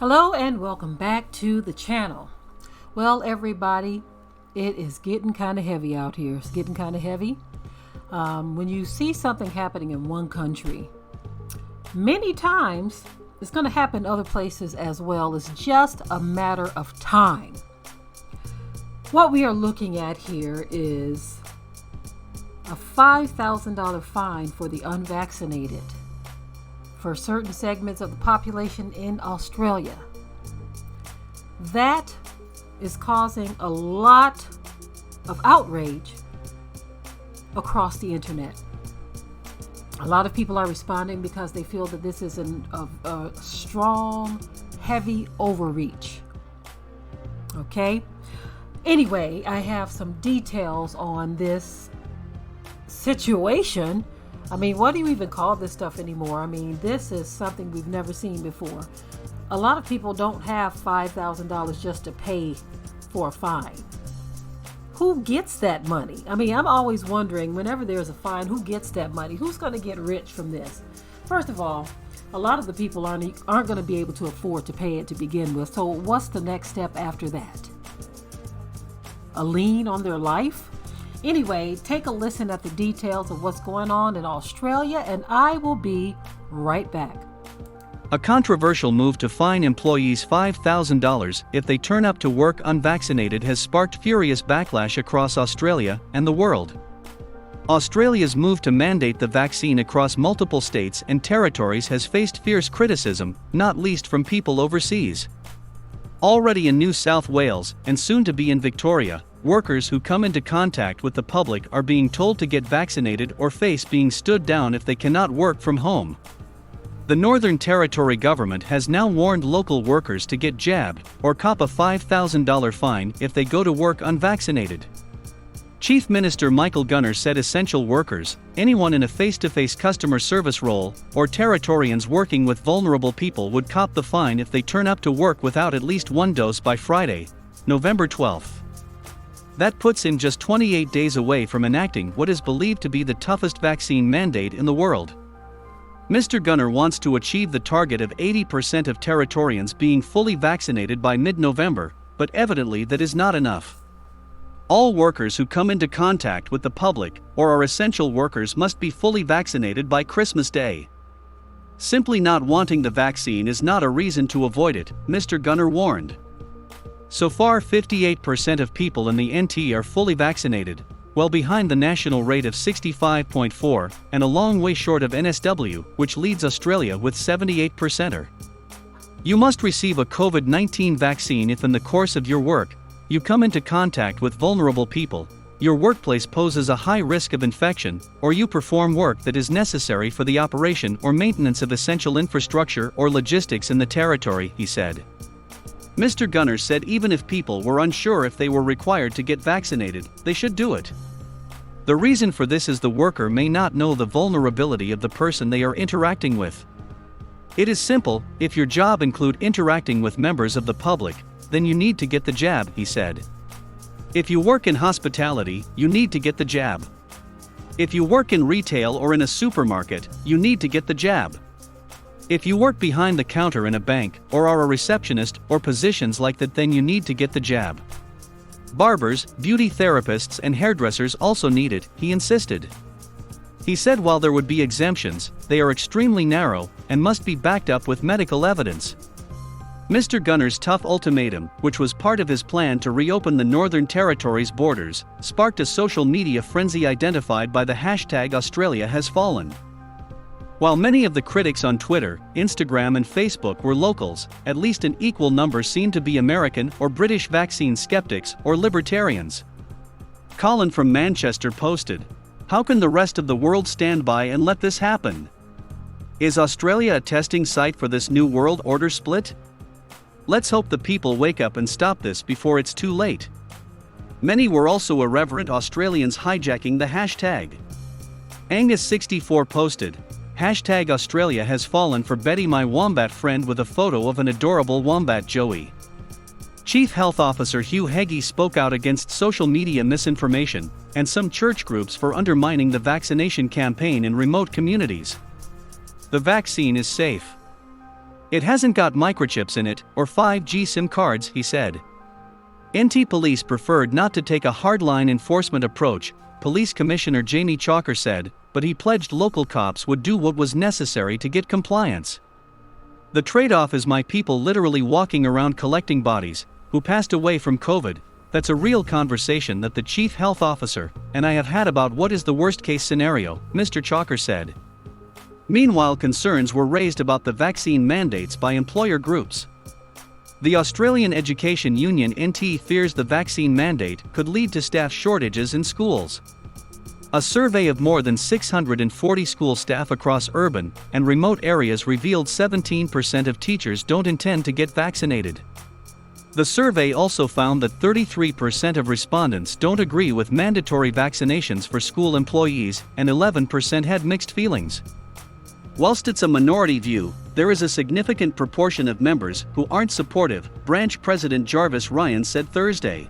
Hello and welcome back to the channel. Well, everybody, it is getting kind of heavy out here. It's getting kind of heavy. When you see something happening in one country, many times it's going to happen other places as well. It's just a matter of time. What we are looking at here is a $5,000 fine for the unvaccinated for certain segments of the population in Australia. That is causing a lot of outrage across the internet. A lot of people are responding because they feel that this is a strong, heavy overreach. Okay? Anyway, I have some details on this situation. I mean, what do you even call this stuff anymore? I mean, this is something we've never seen before. A lot of people don't have $5,000 just to pay for a fine. Who gets that money? I mean, I'm always wondering, whenever there's a fine, who gets that money? Who's going to get rich from this? First of all, a lot of the people aren't going to be able to afford to pay it to begin with. So what's the next step after that? A lien on their life? Anyway, take a listen at the details of what's going on in Australia, and I will be right back. A controversial move to fine employees $5,000 if they turn up to work unvaccinated has sparked furious backlash across Australia and the world. Australia's move to mandate the vaccine across multiple states and territories has faced fierce criticism, not least from people overseas. Already in New South Wales, and soon to be in Victoria, workers who come into contact with the public are being told to get vaccinated or face being stood down if they cannot work from home. The Northern Territory government has now warned local workers to get jabbed or cop a $5,000 fine if they go to work unvaccinated. Chief Minister Michael Gunner said essential workers, anyone in a face-to-face customer service role, or Territorians working with vulnerable people would cop the fine if they turn up to work without at least one dose by Friday, November 12th. That puts him just 28 days away from enacting what is believed to be the toughest vaccine mandate in the world. Mr. Gunner wants to achieve the target of 80% of Territorians being fully vaccinated by mid-November, but evidently that is not enough. All workers who come into contact with the public or are essential workers must be fully vaccinated by Christmas Day. Simply not wanting the vaccine is not a reason to avoid it, Mr. Gunner warned. So far, 58% of people in the NT are fully vaccinated, well behind the national rate of 65.4% and a long way short of NSW, which leads Australia with 78%. You must receive a COVID-19 vaccine if in the course of your work, you come into contact with vulnerable people, your workplace poses a high risk of infection, or you perform work that is necessary for the operation or maintenance of essential infrastructure or logistics in the territory, he said. Mr. Gunner said even if people were unsure if they were required to get vaccinated, they should do it. The reason for this is the worker may not know the vulnerability of the person they are interacting with. It is simple, if your job include interacting with members of the public, then you need to get the jab, he said. If you work in hospitality, you need to get the jab. If you work in retail or in a supermarket, you need to get the jab. If you work behind the counter in a bank, or are a receptionist, or positions like that, then you need to get the jab. Barbers, beauty therapists and hairdressers also need it, he insisted. He said while there would be exemptions, they are extremely narrow, and must be backed up with medical evidence. Mr. Gunner's tough ultimatum, which was part of his plan to reopen the Northern Territory's borders, sparked a social media frenzy identified by the hashtag #AustraliaHasFallen. While many of the critics on Twitter, Instagram and Facebook were locals, at least an equal number seemed to be American or British vaccine skeptics or libertarians. Colin from Manchester posted, "How can the rest of the world stand by and let this happen? Is Australia a testing site for this new world order split? Let's hope the people wake up and stop this before it's too late." Many were also irreverent Australians hijacking the hashtag. Angus64 posted, #AustraliaHasFallen for Betty, my wombat friend, with a photo of an adorable wombat Joey. Chief Health Officer Hugh Heggie spoke out against social media misinformation and some church groups for undermining the vaccination campaign in remote communities. The vaccine is safe. It hasn't got microchips in it, or 5G SIM cards, he said. NT Police preferred not to take a hardline enforcement approach, Police Commissioner Jamie Chalker said, but he pledged local cops would do what was necessary to get compliance. The trade-off is my people literally walking around collecting bodies, who passed away from COVID. That's a real conversation that the chief health officer and I have had about what is the worst-case scenario, Mr. Chalker said. Meanwhile, concerns were raised about the vaccine mandates by employer groups. The Australian Education Union NT fears the vaccine mandate could lead to staff shortages in schools. A survey of more than 640 school staff across urban and remote areas revealed 17% of teachers don't intend to get vaccinated. The survey also found that 33% of respondents don't agree with mandatory vaccinations for school employees, and 11% had mixed feelings. Whilst it's a minority view, there is a significant proportion of members who aren't supportive, Branch President Jarvis Ryan said Thursday.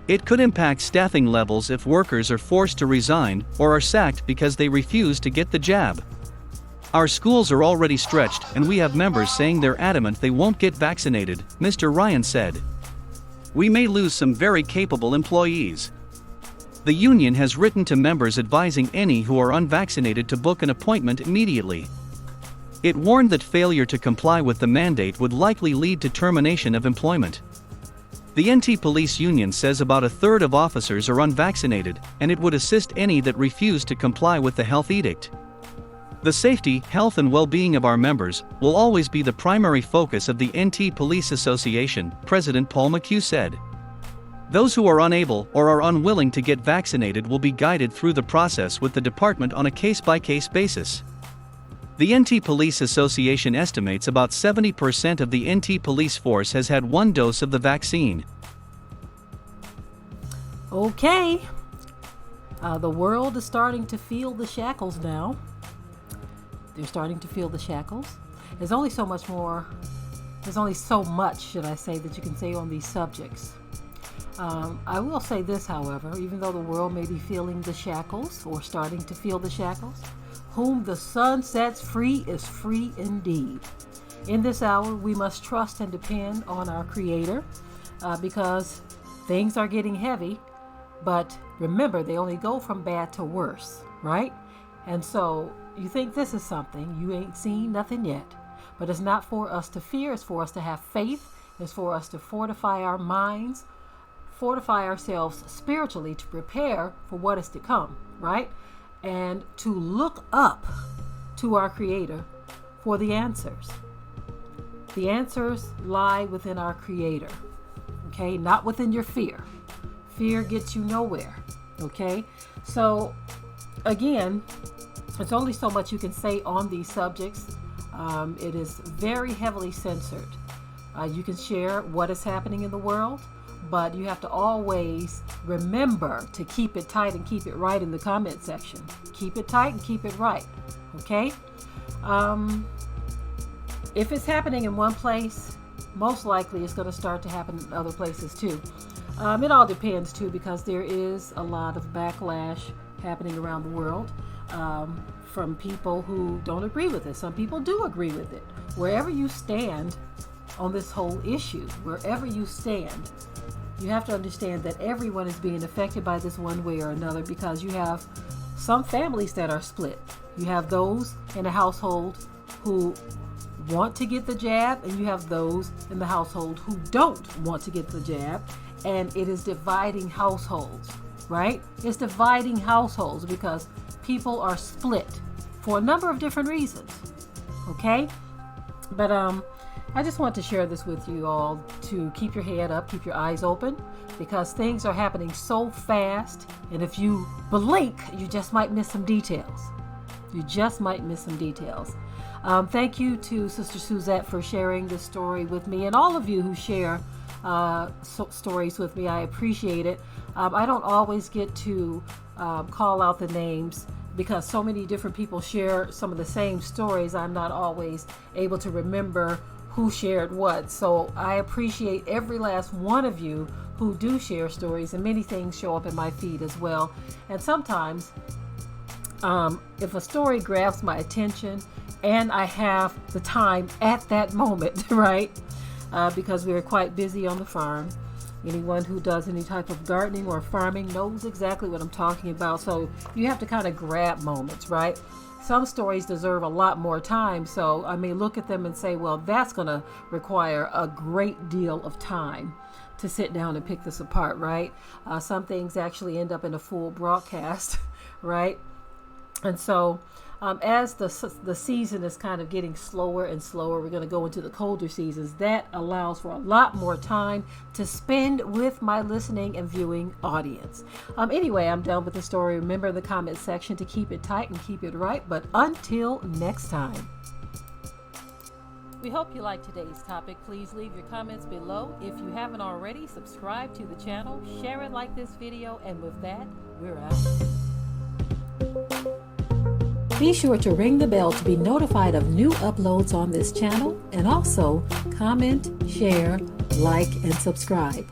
It could impact staffing levels if workers are forced to resign or are sacked because they refuse to get the jab. Our schools are already stretched and we have members saying they're adamant they won't get vaccinated, Mr. Ryan said. We may lose some very capable employees. The union has written to members advising any who are unvaccinated to book an appointment immediately. It warned that failure to comply with the mandate would likely lead to termination of employment. The NT Police Union says about a third of officers are unvaccinated, and it would assist any that refuse to comply with the health edict. The safety, health and well-being of our members will always be the primary focus of the NT Police Association, President Paul McHugh said. Those who are unable or are unwilling to get vaccinated will be guided through the process with the department on a case-by-case basis. The NT Police Association estimates about 70% of the NT police force has had one dose of the vaccine. Okay. The world is starting to feel the shackles now. They're starting to feel the shackles. There's only so much, should I say, that you can say on these subjects. I will say this, however, even though the world may be feeling the shackles or starting to feel the shackles, whom the sun sets free is free indeed. In this hour, we must trust and depend on our Creator because things are getting heavy, but remember, they only go from bad to worse, right? And so you think this is something, you ain't seen nothing yet, but it's not for us to fear, it's for us to have faith, it's for us to fortify our minds, fortify ourselves spiritually to prepare for what is to come, right? And to look up to our Creator for the answers. The answers lie within our Creator, okay? Not within your fear. Fear gets you nowhere, okay? So, again, there's only so much you can say on these subjects. It is very heavily censored. You can share what is happening in the world, but you have to always remember to keep it tight and keep it right in the comment section. Keep it tight and keep it right, okay? If it's happening in one place, most likely it's going to start to happen in other places too. It all depends too, because there is a lot of backlash happening around the world from people who don't agree with it. Some people do agree with it. Wherever you stand on this whole issue, wherever you stand, you have to understand that everyone is being affected by this one way or another, because you have some families that are split. You have those in a household who want to get the jab, and you have those in the household who don't want to get the jab, and it is dividing households, right? It's dividing households because people are split for a number of different reasons, okay? But I just want to share this with you all to keep your head up, keep your eyes open, because things are happening so fast, and if you blink, you just might miss some details. You just might miss some details. Thank you to Sister Suzette for sharing this story with me, and all of you who share stories with me. I appreciate it. I don't always get to call out the names because so many different people share some of the same stories. I'm not always able to remember who shared what. So I appreciate every last one of you who do share stories, and many things show up in my feed as well. And sometimes If a story grabs my attention and I have the time at that moment, right? Because we are quite busy on the farm. Anyone who does any type of gardening or farming knows exactly what I'm talking about. So you have to kind of grab moments, right? Some stories deserve a lot more time. So I may look at them and say, well, that's going to require a great deal of time to sit down and pick this apart, right? Some things actually end up in a full broadcast, right? And so as the season is kind of getting slower and slower, we're going to go into the colder seasons. That allows for a lot more time to spend with my listening and viewing audience. Anyway, I'm done with the story. Remember in the comment section to keep it tight and keep it right. But until next time. We hope you liked today's topic. Please leave your comments below. If you haven't already, subscribe to the channel, share it like this video, and with that, we're out. Be sure to ring the bell to be notified of new uploads on this channel, and also comment, share, like, and subscribe.